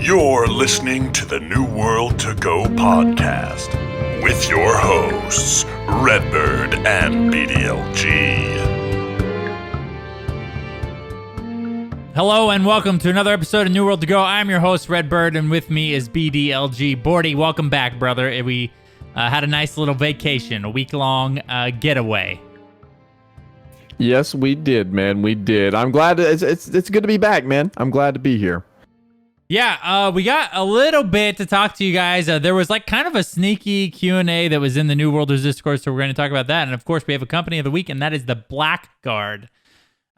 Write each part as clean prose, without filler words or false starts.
You're listening to the New World to Go podcast with your hosts, Redbyrd and BDLG. Hello and welcome to another episode of New World to Go. I'm your host, Redbyrd, and with me is BDLG. Bordy, welcome back, brother. We had a nice little vacation, a week-long getaway. Yes, we did, man. We did. I'm glad. It's good to be back, man. I'm glad to be here. Yeah, we got a little bit to talk to you guys. There was like kind of a sneaky Q&A that was in the New Worlders Discord, so we're going to talk about that. And of course, we have a company of the week, and that is the Blackguard.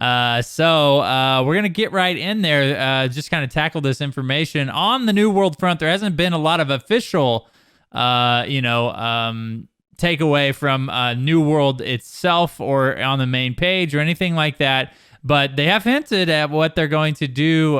So we're going to get right in there, just kind of tackle this information. On the New World front, there hasn't been a lot of official, takeaway from New World itself or on the main page or anything like that. But they have hinted at what they're going to do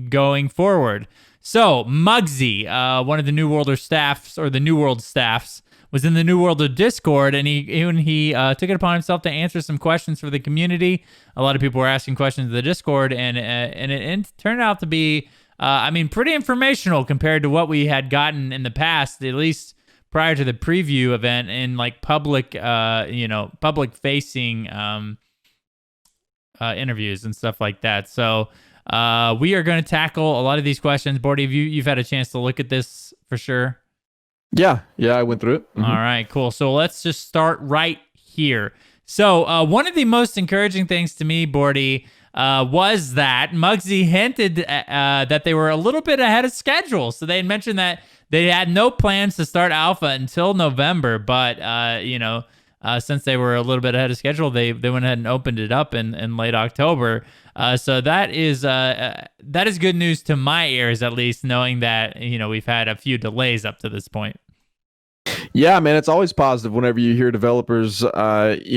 going forward. So Muggsy, one of the New Worlder staffs or the New World staffs, was in the New Worlder Discord, and he took it upon himself to answer some questions for the community. A lot of people were asking questions in the Discord, and it turned out to be, pretty informational compared to what we had gotten in the past, at least prior to the preview event in like public facing interviews and stuff like that. So we are going to tackle a lot of these questions. Bordy, you've had a chance to look at this for sure? Yeah, I went through it. Mm-hmm. All right, cool. So let's just start right here. So one of the most encouraging things to me, Bordy, was that Muggsy hinted that they were a little bit ahead of schedule. So they had mentioned that they had no plans to start alpha until November, but since they were a little bit ahead of schedule, they went ahead and opened it up in late October. So that is good news to my ears, at least, knowing that we've had a few delays up to this point. Yeah, man, it's always positive whenever you hear developers, kind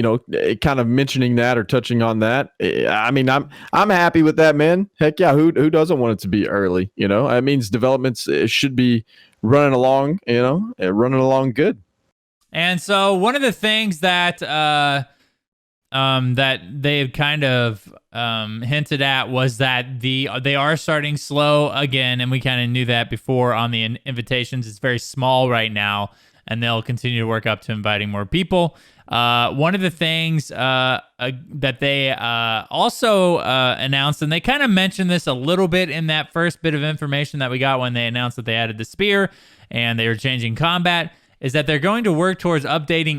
of mentioning that or touching on that. I mean, I'm happy with that, man. Heck yeah, who doesn't want it to be early? It means developments should be running along, running along good. And so one of the things that that they had kind of hinted at was that they are starting slow again, and we kind of knew that before on the invitations. It's very small right now, and they'll continue to work up to inviting more people. One of the things that they also announced, and they kind of mentioned this a little bit in that first bit of information that we got when they announced that they added the spear and they were changing combat, is that they're going to work towards updating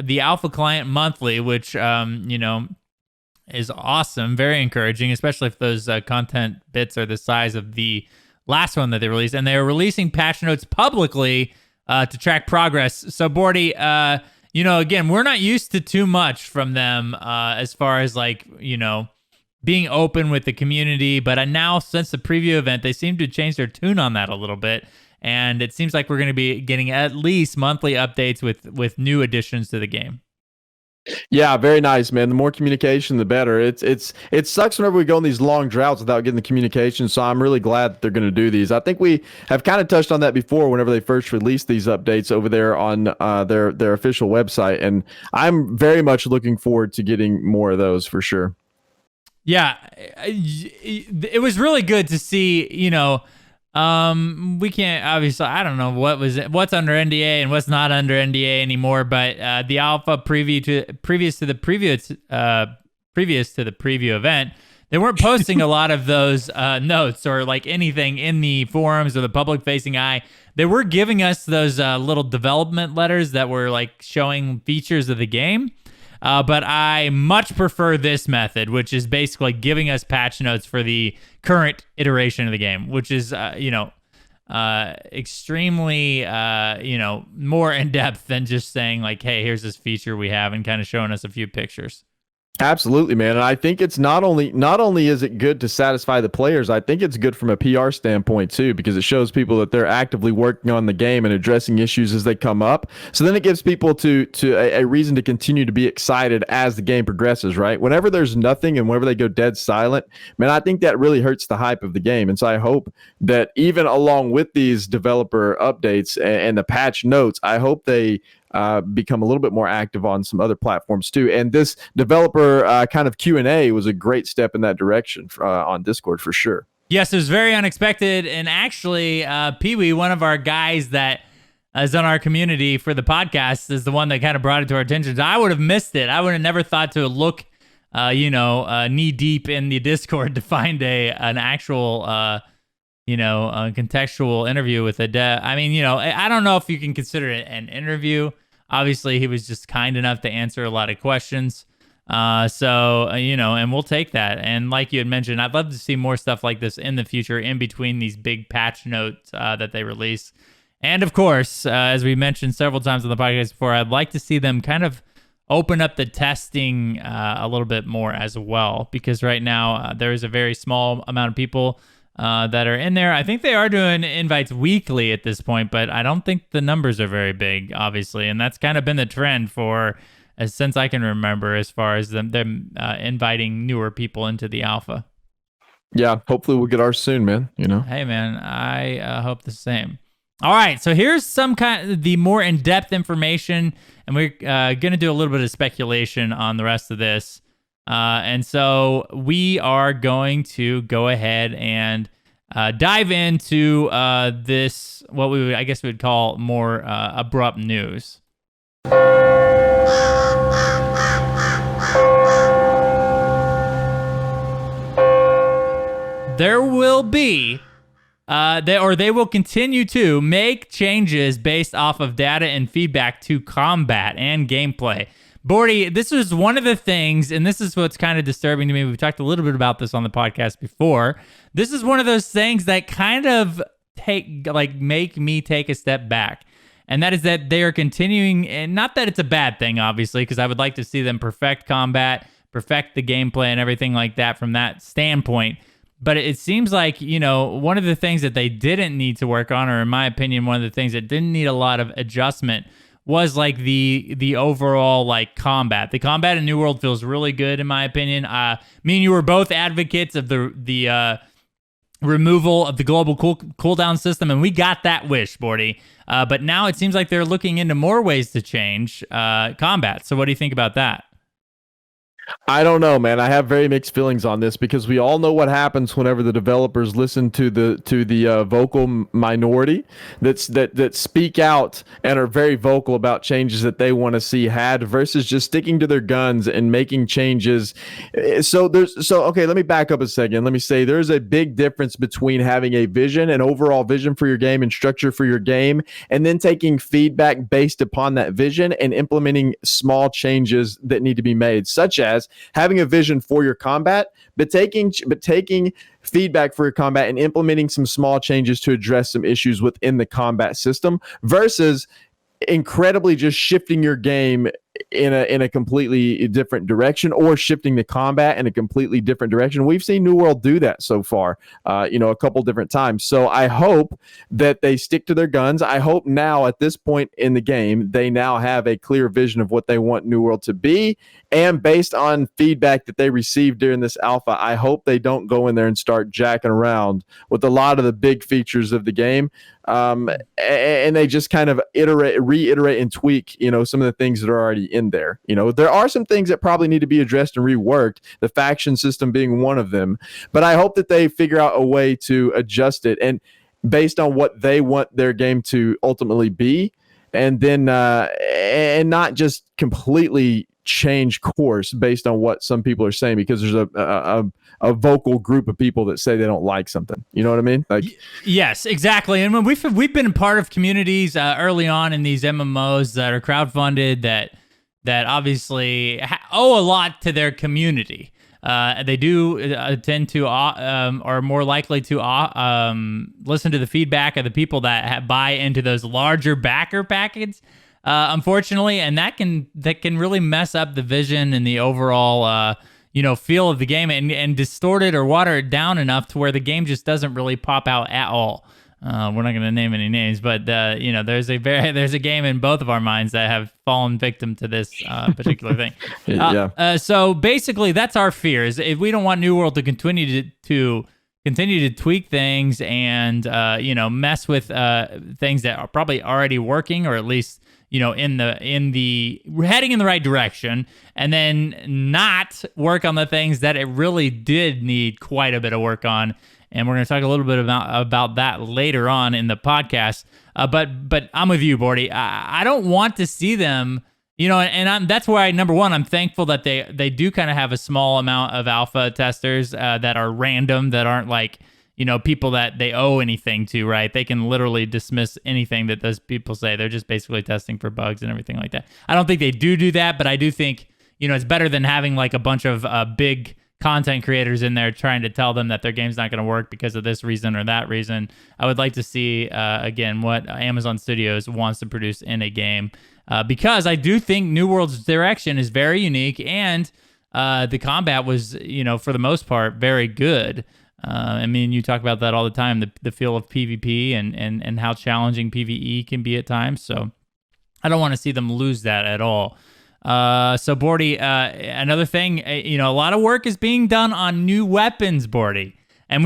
the alpha client monthly, which is awesome, very encouraging, especially if those content bits are the size of the last one that they released. And they are releasing patch notes publicly to track progress. So, Bordy, again, we're not used to too much from them as far as being open with the community. But now, since the preview event, they seem to change their tune on that a little bit. And it seems like we're going to be getting at least monthly updates with new additions to the game. Yeah, very nice, man. The more communication, the better. It sucks whenever we go on these long droughts without getting the communication. So I'm really glad that they're going to do these. I think we have kind of touched on that before whenever they first released these updates over there on their official website, and I'm very much looking forward to getting more of those for sure. Yeah, it was really good to see. We can't obviously. I don't know what's under NDA and what's not under NDA anymore. But the alpha previous to the preview event, they weren't posting a lot of those notes or like anything in the forums or the public-facing eye. They were giving us those little development letters that were like showing features of the game. But I much prefer this method, which is basically giving us patch notes for the current iteration of the game, which is, extremely, more in depth than just saying like, hey, here's this feature we have and kind of showing us a few pictures. Absolutely, man. And I think it's not only is it good to satisfy the players, I think it's good from a PR standpoint too, because it shows people that they're actively working on the game and addressing issues as they come up. So then it gives people to a reason to continue to be excited as the game progresses, right? Whenever there's nothing and whenever they go dead silent, man, I think that really hurts the hype of the game. And so I hope that even along with these developer updates and the patch notes, I hope they become a little bit more active on some other platforms too. And this developer kind of Q&A was a great step in that direction on Discord for sure. Yes, it was very unexpected. And actually, Pee-wee, one of our guys that is on our community for the podcast, is the one that kind of brought it to our attention. I would have missed it. I would have never thought to look, knee deep in the Discord to find an actual, contextual interview with a dev. I mean, I don't know if you can consider it an interview. Obviously, he was just kind enough to answer a lot of questions. And we'll take that. And like you had mentioned, I'd love to see more stuff like this in the future, in between these big patch notes that they release. And of course, as we mentioned several times on the podcast before, I'd like to see them kind of open up the testing a little bit more as well, because right now there is a very small amount of people that are in there. I think they are doing invites weekly at this point, but I don't think the numbers are very big, obviously. And that's kind of been the trend for since I can remember, as far as them inviting newer people into the alpha. Yeah, hopefully we'll get ours soon, man. Hey, man, I hope the same. All right, so here's some kind of the more in-depth information, and we're going to do a little bit of speculation on the rest of this. And so we are going to go ahead and dive into this, what I guess we would call more abrupt news. There will be, they will continue to make changes based off of data and feedback to combat and gameplay. Bordy, this was one of the things, and this is what's kind of disturbing to me. We've talked a little bit about this on the podcast before. This is one of those things that kind of make me take a step back. And that is that they are continuing, and not that it's a bad thing, obviously, because I would like to see them perfect combat, perfect the gameplay and everything like that from that standpoint. But it seems like, one of the things that they didn't need to work on, or in my opinion, one of the things that didn't need a lot of adjustment, was like the overall like combat. The combat in New World feels really good, in my opinion. Me and you were both advocates of the removal of the global cooldown system, and we got that wish, Bordy. But now it seems like they're looking into more ways to change combat. So what do you think about that? I don't know, man. I have very mixed feelings on this, because we all know what happens whenever the developers listen to the vocal minority that speak out and are very vocal about changes that they want to see had, versus just sticking to their guns and making changes. Okay, let me back up a second. Let me say there's a big difference between having a vision, an overall vision for your game and structure for your game, and then taking feedback based upon that vision and implementing small changes that need to be made, such as having a vision for your combat, but taking feedback for your combat and implementing some small changes to address some issues within the combat system, versus incredibly just shifting your game in a completely different direction, or shifting the combat in a completely different direction. We've seen New World do that so far, a couple different times. So I hope that they stick to their guns. I hope now at this point in the game, they now have a clear vision of what they want New World to be. And based on feedback that they received during this alpha, I hope they don't go in there and start jacking around with a lot of the big features of the game. And they just kind of reiterate and tweak, some of the things that are already in there. There are some things that probably need to be addressed and reworked, the faction system being one of them. But I hope that they figure out a way to adjust it, and based on what they want their game to ultimately be, and then and not just completely change course based on what some people are saying, because there's a vocal group of people that say they don't like something. You know what I mean? Like, yes, exactly. And when we've been part of communities early on in these MMOs that are crowdfunded that obviously owe a lot to their community. They do tend to are more likely to listen to the feedback of the people that buy into those larger backer packets. Unfortunately, and that can really mess up the vision and the overall feel of the game, and distort it or water it down enough to where the game just doesn't really pop out at all. We're not going to name any names, but there's a game in both of our minds that have fallen victim to this particular thing. Yeah. So basically, that's our fear: is if we don't want New World to continue to tweak things and mess with things that are probably already working, or at least in the heading in the right direction, and then not work on the things that it really did need quite a bit of work on. and we're going to talk a little bit about that later on in the podcast. But I'm with you, Bordy. I don't want to see them, that's why, number one, I'm thankful that they do kind of have a small amount of alpha testers that are random, that aren't like, people that they owe anything to, right? They can literally dismiss anything that those people say. They're just basically testing for bugs and everything like that. I don't think they do that, but I do think, it's better than having like a bunch of big content creators in there trying to tell them that their game's not going to work because of this reason or that reason. I would like to see, again, what Amazon Studios wants to produce in a game, because I do think New World's direction is very unique, and the combat was, for the most part, very good. You talk about that all the time, the feel of PvP and how challenging PvE can be at times. So I don't want to see them lose that at all. So Bordy, another thing, a lot of work is being done on new weapons, Bordy. And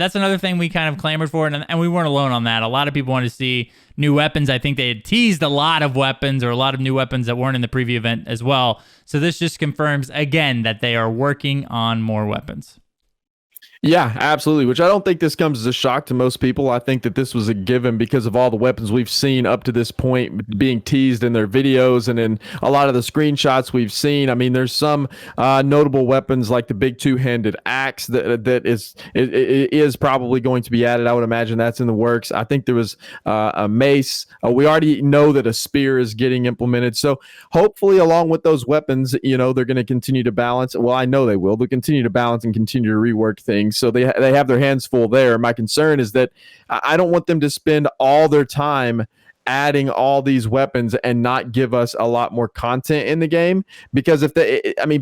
that's another thing we kind of clamored for, and we weren't alone on that. A lot of people wanted to see new weapons. I think they had teased a lot of weapons, or a lot of new weapons that weren't in the preview event as well. So this just confirms again that they are working on more weapons. Yeah, absolutely. Which I don't think this comes as a shock to most people. I think that this was a given because of all the weapons we've seen up to this point being teased in their videos and in a lot of the screenshots we've seen. I mean, there's some notable weapons like the big two-handed axe that is probably going to be added. I would imagine that's in the works. I think there was a mace. We already know that a spear is getting implemented. So hopefully, along with those weapons, they're going to continue to balance. Well, I know they will. They'll continue to balance and continue to rework things. So they have their hands full there. My concern is that I don't want them to spend all their time adding all these weapons and not give us a lot more content in the game, because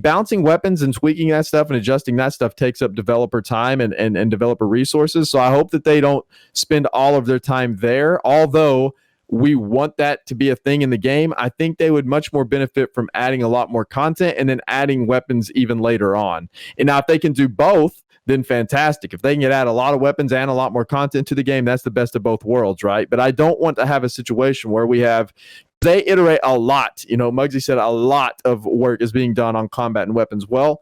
balancing weapons and tweaking that stuff and adjusting that stuff takes up developer time and developer resources. So I hope that they don't spend all of their time there. Although we want that to be a thing in the game, I think they would much more benefit from adding a lot more content and then adding weapons even later on. And now if they can do both, then fantastic. If they can add a lot of weapons and a lot more content to the game, that's the best of both worlds, right? But I don't want to have a situation where they iterate a lot. Muggsy said a lot of work is being done on combat and weapons. Well,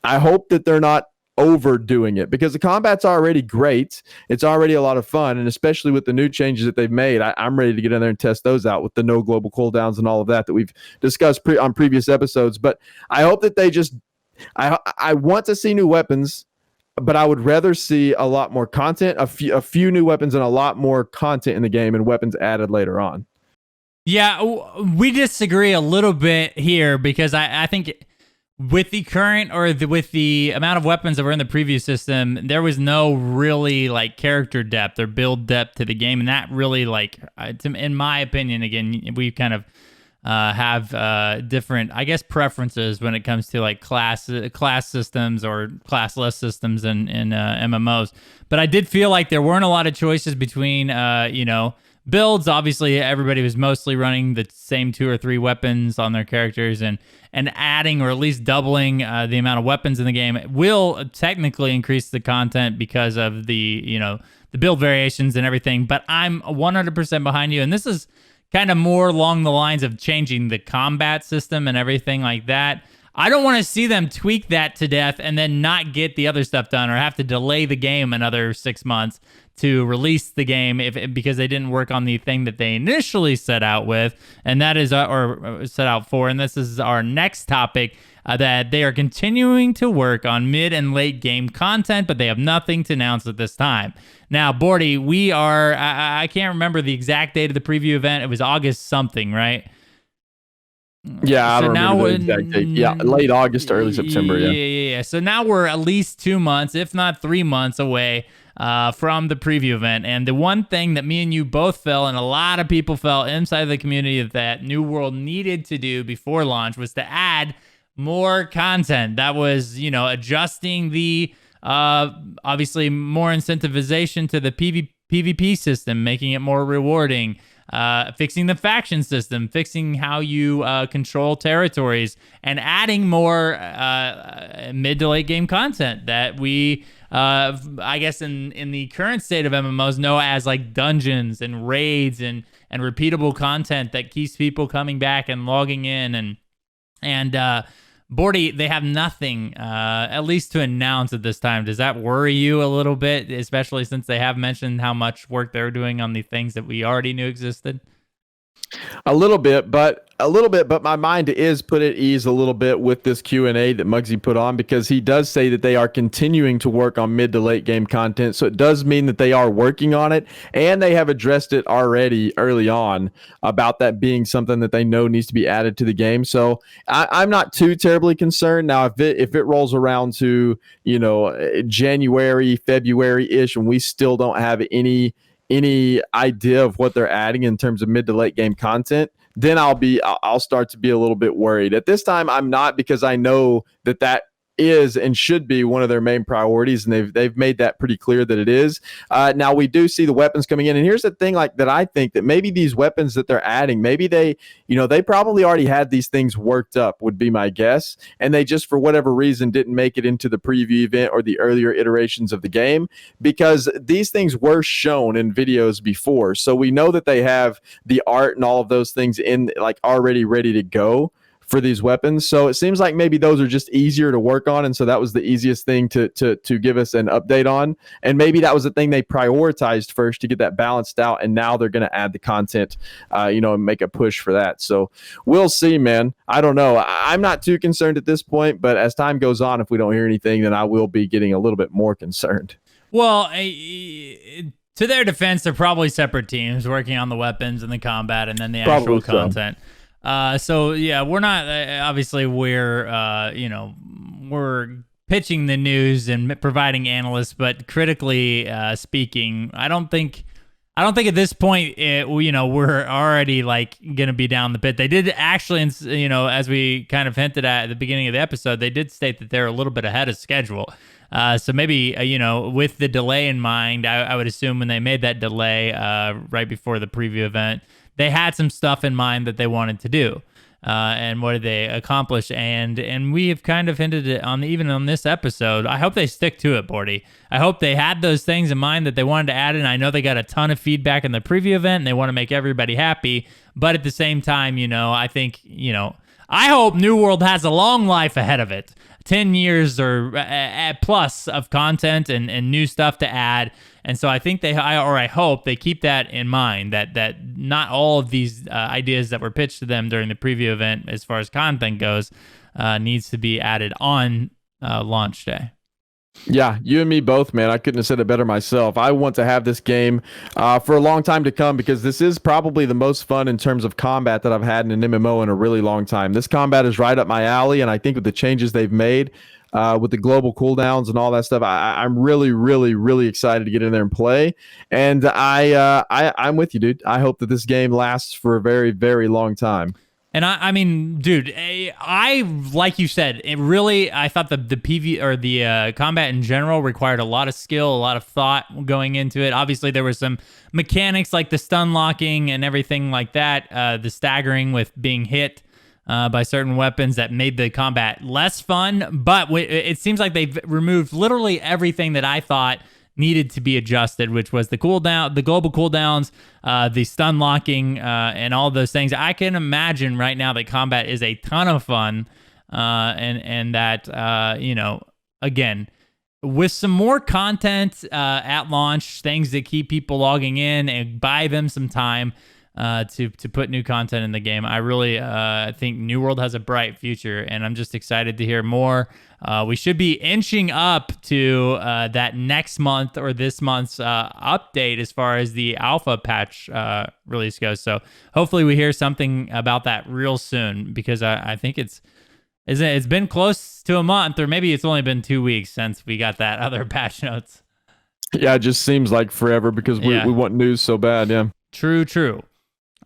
I hope that they're not overdoing it, because the combat's already great. It's already a lot of fun, and especially with the new changes that they've made, I'm ready to get in there and test those out with the no global cooldowns and all of that we've discussed on previous episodes. But I hope that they just I want to see new weapons, but I would rather see a lot more content, a few new weapons and a lot more content in the game, and weapons added later on. Yeah, we disagree a little bit here, because I think with the current with the amount of weapons that were in the preview system, there was no really like character depth or build depth to the game, and that really in my opinion, again, we kind of have different, I guess, preferences when it comes to like class systems or classless systems in MMOs. But I did feel like there weren't a lot of choices between, builds. Obviously, everybody was mostly running the same 2 or 3 weapons on their characters, and adding or at least doubling the amount of weapons in the game will technically increase the content because of the build variations and everything. But I'm 100% behind you, and this is kind of more along the lines of changing the combat system and everything like that. I don't want to see them tweak that to death and then not get the other stuff done, or have to delay the game another 6 months to release the game because they didn't work on the thing that they initially set out with, and that is or set out for. And this is our next topic, that they are continuing to work on mid and late game content, but they have nothing to announce at this time. Now, Bordy, we are, I can't remember the exact date of the preview event. It was August something, right? Yeah, I don't remember the exact date. Yeah, late August, early September. Yeah. So now we're at least 2 months, if not 3 months away from the preview event. And the one thing that me and you both felt, and a lot of people felt inside of the community, that New World needed to do before launch was to add more content. That was, adjusting the, obviously more incentivization to the PvP system, making it more rewarding, fixing the faction system, fixing how you control territories, and adding more mid to late game content that we, I guess in the current state of MMOs, know as like dungeons and raids and repeatable content that keeps people coming back and logging in and Bordy, they have nothing, at least to announce at this time. Does that worry you a little bit, especially since they have mentioned how much work they're doing on the things that we already knew existed? A little bit, but my mind is put at ease a little bit with this Q&A that Muggsy put on, because he does say that they are continuing to work on mid to late game content. So it does mean that they are working on it, and they have addressed it already early on about that being something that they know needs to be added to the game. So I'm not too terribly concerned. Now, if it rolls around to, January, February-ish, and we still don't have any idea of what they're adding in terms of mid to late game content, then I'll start to be a little bit worried. At this time, I'm not, because I know that is and should be one of their main priorities, and they've made that pretty clear that it is. Now we do see the weapons coming in, and here's the thing, like, that I think that maybe these weapons that they're adding, maybe they probably already had these things worked up, would be my guess, and they just, for whatever reason, didn't make it into the preview event or the earlier iterations of the game, because these things were shown in videos before, so we know that they have the art and all of those things in, like, already ready to go for these weapons. So it seems like maybe those are just easier to work on, and so that was the easiest thing to give us an update on, and maybe that was the thing they prioritized first to get that balanced out, and now they're going to add the content, and make a push for that. So we'll see, man. I don't know. I'm not too concerned at this point, but as time goes on, if we don't hear anything, then I will be getting a little bit more concerned. Well, to their defense, they're probably separate teams working on the weapons and the combat and then the actual content. So yeah, we're not, obviously we're pitching the news and providing analysts, but critically speaking, I don't think at this point, we're already like going to be down the pit. They did actually, as we kind of hinted at the beginning of the episode, they did state that they're a little bit ahead of schedule. So maybe, with the delay in mind, I would assume when they made that delay right before the preview event, they had some stuff in mind that they wanted to do. And what did they accomplish? And we have kind of hinted it even on this episode. I hope they stick to it, Bordy. I hope they had those things in mind that they wanted to add in. I know they got a ton of feedback in the preview event, and they want to make everybody happy. But at the same time, I think, I hope New World has a long life ahead of it. 10 years or plus of content and new stuff to add. And so I think I hope they keep that in mind, that not all of these ideas that were pitched to them during the preview event as far as content goes needs to be added on launch day. Yeah, you and me both, man. I couldn't have said it better myself. I want to have this game for a long time to come, because this is probably the most fun in terms of combat that I've had in an MMO in a really long time. This combat is right up my alley, and I think with the changes they've made, with the global cooldowns and all that stuff, I'm really, really, really excited to get in there and play. And I'm with you, dude. I hope that this game lasts for a very, very long time. And I mean, dude, I like you said, I thought the PV or the combat in general required a lot of skill, a lot of thought going into it. Obviously, there were some mechanics like the stun locking and everything like that, the staggering with being hit by certain weapons that made the combat less fun. But it seems like they've removed literally everything that I thought needed to be adjusted, which was the cooldown, the global cooldowns, the stun locking, and all those things. I can imagine right now that combat is a ton of fun, and that again, with some more content at launch, things that keep people logging in and buy them some time to put new content in the game. I really think New World has a bright future, and I'm just excited to hear more. We should be inching up to that next month or this month's update as far as the alpha patch release goes. So hopefully we hear something about that real soon, because I think it's been close to a month, or maybe it's only been 2 weeks since we got that other patch notes. Yeah, it just seems like forever, because we want news so bad. Yeah. True.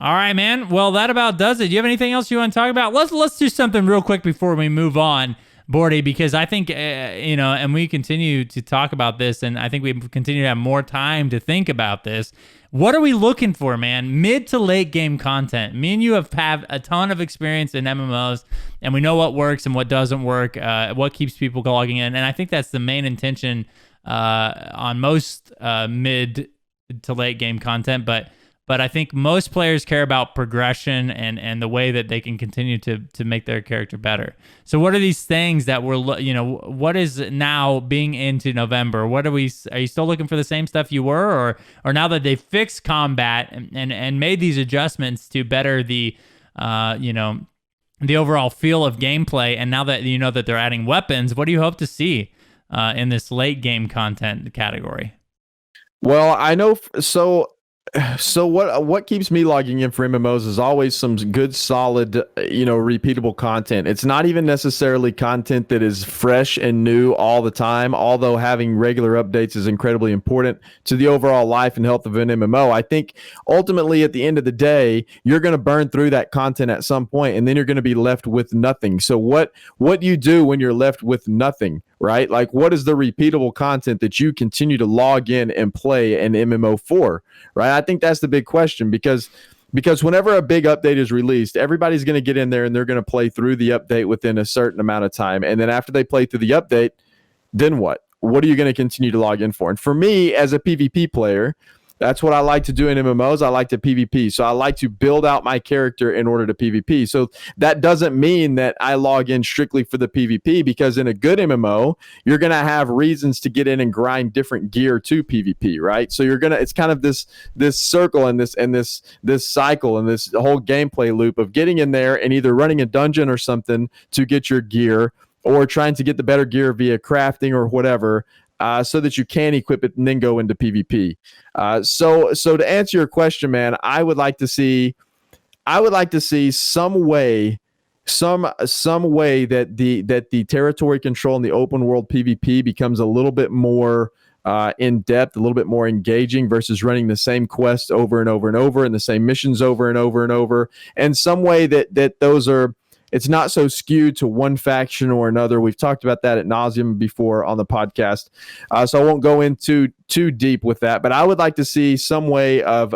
All right, man. Well, that about does it. Do you have anything else you want to talk about? Let's do something real quick before we move on, Bordy, because I think, and we continue to talk about this, and I think we continue to have more time to think about this. What are we looking for, man? Mid to late game content. Me and you have a ton of experience in MMOs, and we know what works and what doesn't work, what keeps people logging in, and I think that's the main intention on most mid to late game content, but but I think most players care about progression and the way that they can continue to make their character better. So what are these things that what is now being into November? Are you still looking for the same stuff you were, or now that they fixed combat and made these adjustments to better the the overall feel of gameplay, and now that you know that they're adding weapons, what do you hope to see in this late game content category? Well, I know. So what keeps me logging in for MMOs is always some good, solid, repeatable content. It's not even necessarily content that is fresh and new all the time, although having regular updates is incredibly important to the overall life and health of an MMO. I think ultimately at the end of the day, you're going to burn through that content at some point, and then you're going to be left with nothing. So what do you do when you're left with nothing? Right? Like, what is the repeatable content that you continue to log in and play an MMO for? Right? I think that's the big question, because whenever a big update is released, everybody's going to get in there and they're going to play through the update within a certain amount of time. And then after they play through the update, then what? What are you going to continue to log in for? And for me, as a PvP player, that's what I like to do in MMOs. I like to PvP. So I like to build out my character in order to PvP. So that doesn't mean that I log in strictly for the PvP, because in a good MMO, you're going to have reasons to get in and grind different gear to PvP, right? So it's kind of this circle and this cycle and this whole gameplay loop of getting in there and either running a dungeon or something to get your gear, or trying to get the better gear via crafting or whatever, so that you can equip it and then go into PvP. So to answer your question, man, I would like to see some way that the territory control and the open world PvP becomes a little bit more in depth, a little bit more engaging, versus running the same quests over and over and over, and the same missions over and over and over, and some way that those are. It's not so skewed to one faction or another. We've talked about that ad nauseum before on the podcast, so I won't go into too deep with that. But I would like to see some way of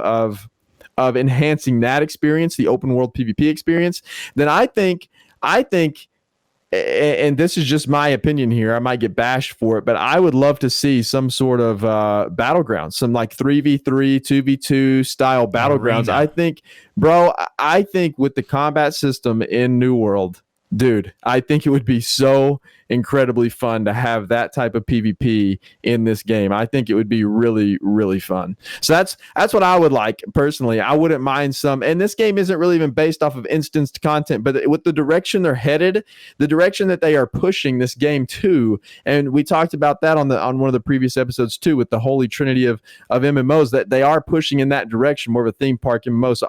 enhancing that experience, the open world PvP experience. Then I think, and this is just my opinion here, I might get bashed for it, but I would love to see some sort of battlegrounds, some like 3v3, 2v2 style battlegrounds. I think with the combat system in New World, dude, I think it would be so incredibly fun to have that type of PvP in this game. I think it would be really, really fun. So that's what I would like personally. I wouldn't mind some, and this game isn't really even based off of instanced content, but with the direction they're headed, the direction that they are pushing this game to, and we talked about that on one of the previous episodes too, with the holy trinity of MMOs, that they are pushing in that direction, more of a theme park MMO. So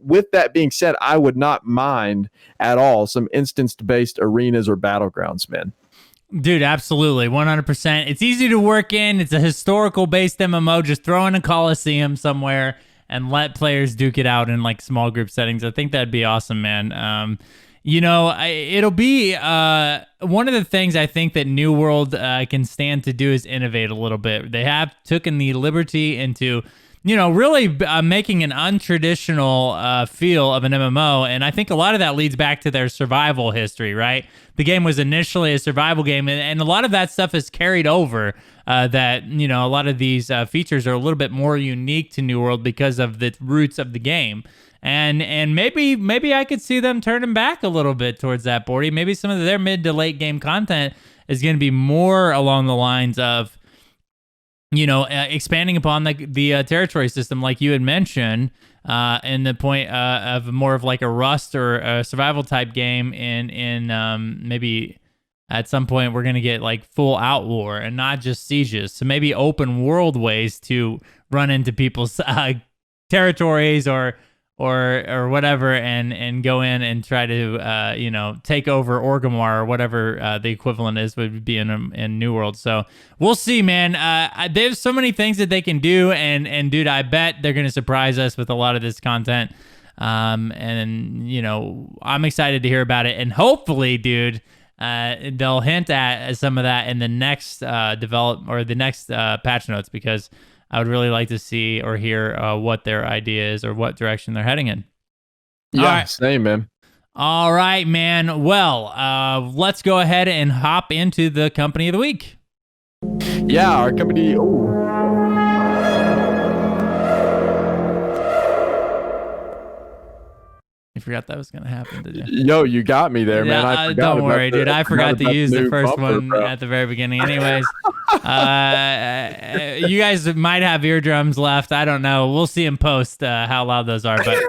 with that being said, I would not mind at all some instanced based arenas or battlegrounds, man. Dude, absolutely. 100%. It's easy to work in. It's a historical based MMO. Just throw in a Coliseum somewhere and let players duke it out in like small group settings. I think that'd be awesome, man. It'll be one of the things I think that New World can stand to do is innovate a little bit. They have taken the liberty into really making an untraditional feel of an MMO. And I think a lot of that leads back to their survival history, right? The game was initially a survival game, and a lot of that stuff is carried over, that, a lot of these features are a little bit more unique to New World because of the roots of the game. And maybe I could see them turning back a little bit towards that, Bordy. Maybe some of their mid to late game content is going to be more along the lines of, expanding upon the territory system, like you had mentioned, and the point of more of like a Rust or a survival type game. In maybe at some point we're gonna get like full Outlaw and not just sieges. So maybe open world ways to run into people's territories or whatever, and go in and try to take over Orgrimmar or whatever the equivalent would be in New World. So we'll see, man. There's so many things that they can do, and dude, I bet they're gonna surprise us with a lot of this content. I'm excited to hear about it, and hopefully, dude, they'll hint at some of that in the next the next patch notes, because I would really like to see or hear what their idea is or what direction they're heading in. Yeah, right. Same, man. All right, man. Well, let's go ahead and hop into the company of the week. Yeah, our company. You forgot that was going to happen, did you? Yo, you got me there, man. I forgot don't worry, dude. I forgot to use the first bumper, one bro. at the very beginning. Anyways, you guys might have eardrums left. I don't know. We'll see in post how loud those are, but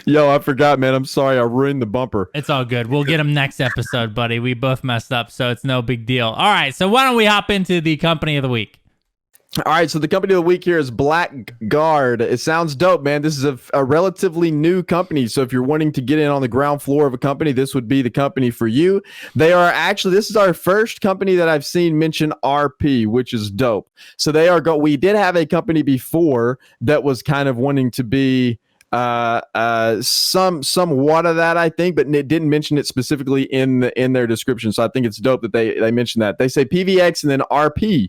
Yo, I forgot, man. I'm sorry. I ruined the bumper. it's all good. We'll get them next episode, buddy. We both messed up, so it's no big deal. All right, so why don't we hop into the company of the week? All right, so the company of the week here is Blackguard. It sounds dope, man. This is a relatively new company. So if you're wanting to get in on the ground floor of a company, this would be the company for you. They are actually, this is our first company that I've seen mention RP, which is dope. So they are we did have a company before that was kind of wanting to be somewhat of that, I think, but it didn't mention it specifically in their description. So I think it's dope that they mentioned that. They say PVX and then RP,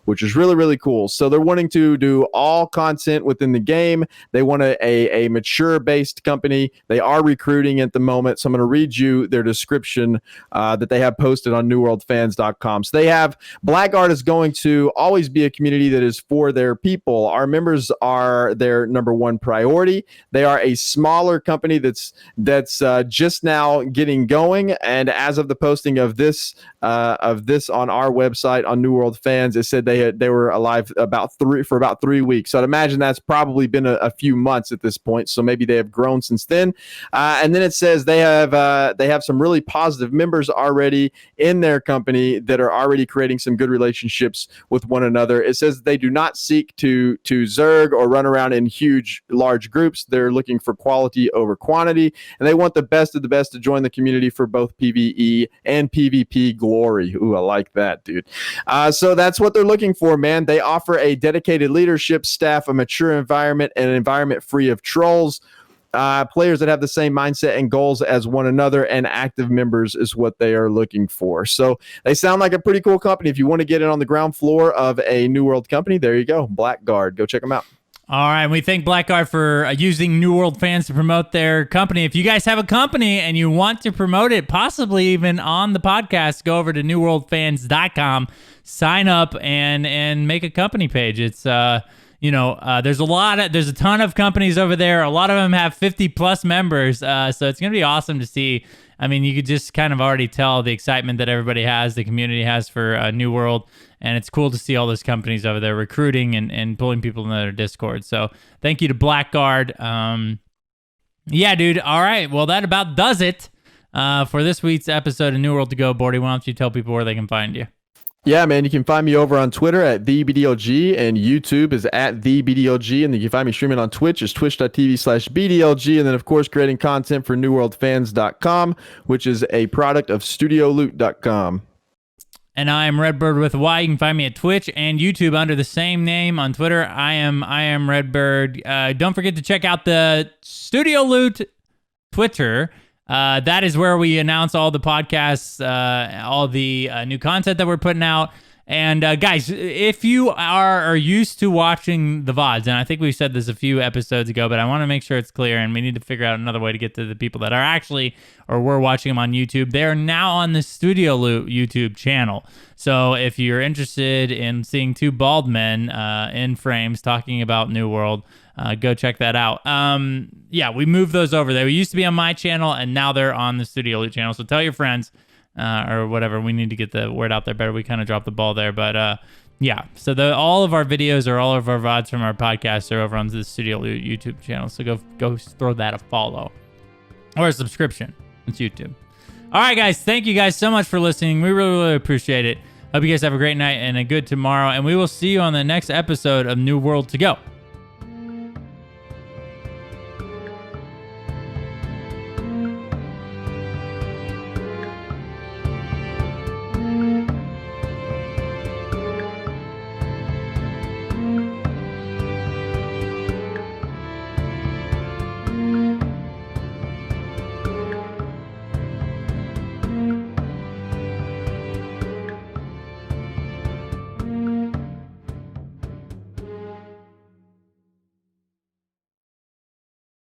which is really, really cool. So they're wanting to do all content within the game. They want a mature based company. They are recruiting at the moment. So I'm going to read you their description that they have posted on newworldfans.com. So they have Blackguard is going to always be a community that is for their people. Our members are their number one priority. They are a smaller company that's just now getting going, and as of the posting of this on our website on New World Fans, it said they were alive for about 3 weeks. So I'd imagine that's probably been a few months at this point. So maybe they have grown since then. And then it says they have some really positive members already in their company that are already creating some good relationships with one another. It says they do not seek to zerg or run around in large groups. They're looking for quality over quantity, and they want the best of the best to join the community for both PvE and PvP glory. Ooh, I like that, dude. So that's what they're looking for, man. They offer a dedicated leadership staff, a mature environment, and an environment free of trolls. Players that have the same mindset and goals as one another, and active members is what they are looking for. So they sound like a pretty cool company. If you want to get in on the ground floor of a New World company, there you go. Blackguard. Go check them out. All right, we thank Blackguard for using New World Fans to promote their company. If you guys have a company and you want to promote it, possibly even on the podcast, go over to newworldfans.com, sign up, and make a company page. It's there's a ton of companies over there. A lot of them have 50 plus members, so it's gonna be awesome to see. I mean, you could just kind of already tell the excitement that everybody has, the community has for New World. And it's cool to see all those companies over there recruiting and pulling people into their Discord. So thank you to Blackguard. Yeah, dude. All right. Well, that about does it for this week's episode of New World to Go. Bordy, why don't you tell people where they can find you? Yeah, man, you can find me over on Twitter at TheBDLG, and YouTube is at TheBDLG, and then you can find me streaming on Twitch is twitch.tv/BDLG, and then, of course, creating content for newworldfans.com, which is a product of StudioLoot.com. And I am Redbird with a Y. You can find me at Twitch and YouTube under the same name. On Twitter, I am Redbird. Don't forget to check out the Studio Loot Twitter. That is where we announce all the podcasts, all the new content that we're putting out. And guys, if you are used to watching the VODs, and I think we said this a few episodes ago, but I want to make sure it's clear, and we need to figure out another way to get to the people that are actually, or were watching them on YouTube. They're now on the Studio Loot YouTube channel. So if you're interested in seeing two bald men in frames talking about New World, go check that out. Yeah, we moved those over there. We used to be on my channel, and now they're on the Studio Loot channel. So tell your friends. Or whatever, we need to get the word out there better. We kind of dropped the ball there, but yeah. So all of our videos or all of our VODs from our podcast are over on the Studio Loot YouTube channel. So go throw that a follow or a subscription. It's YouTube. All right, guys. Thank you guys so much for listening. We really, really appreciate it. Hope you guys have a great night and a good tomorrow, and we will see you on the next episode of New World to Go.